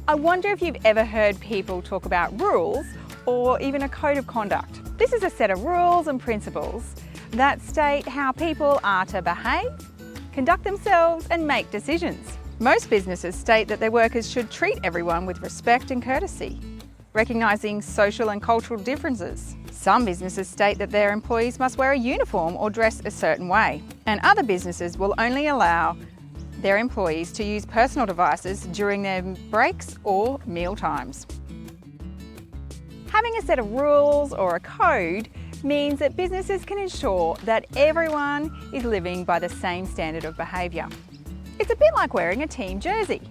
I wonder if you've ever heard people talk about rules or even a code of conduct. This is a set of rules and principles that state how people are to behave, conduct themselves and make decisions. Most businesses state that their workers should treat everyone with respect and courtesy, recognising social and cultural differences. Some businesses state that their employees must wear a uniform or dress a certain way, and other businesses will only allow their employees to use personal devices during their breaks or meal times. Having a set of rules or a code means that businesses can ensure that everyone is living by the same standard of behaviour. It's a bit like wearing a team jersey.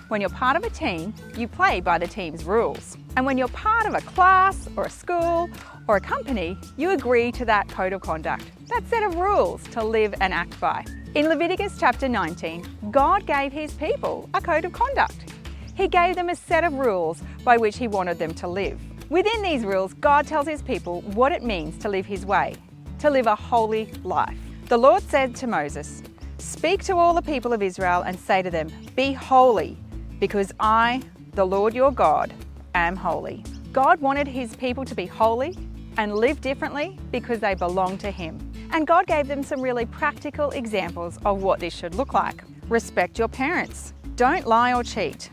When you're part of a team, you play by the team's rules. And when you're part of a class or a school or a company, you agree to that code of conduct, that set of rules to live and act by. In Leviticus chapter 19, God gave his people a code of conduct. He gave them a set of rules by which he wanted them to live. Within these rules, God tells his people what it means to live his way, to live a holy life. The Lord said to Moses, "Speak to all the people of Israel and say to them, 'Be holy, because I, the Lord your God, am holy.'" God wanted his people to be holy and live differently because they belong to him. And God gave them some really practical examples of what this should look like. Respect your parents. Don't lie or cheat.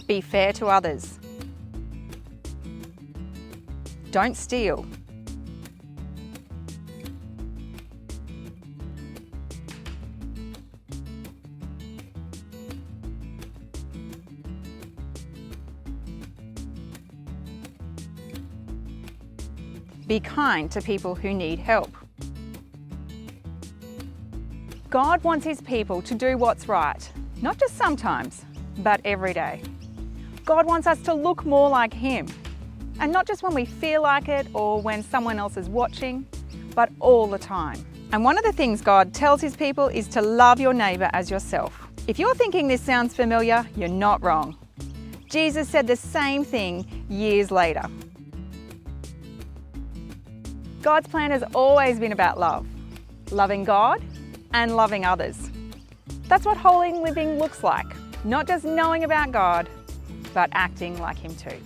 Be fair to others. Don't steal. Be kind to people who need help. God wants his people to do what's right, not just sometimes, but every day. God wants us to look more like him, and not just when we feel like it or when someone else is watching, but all the time. And one of the things God tells his people is to love your neighbour as yourself. If you're thinking this sounds familiar, you're not wrong. Jesus said the same thing years later. God's plan has always been about love, loving God and loving others. That's what holy living looks like, not just knowing about God, but acting like him too.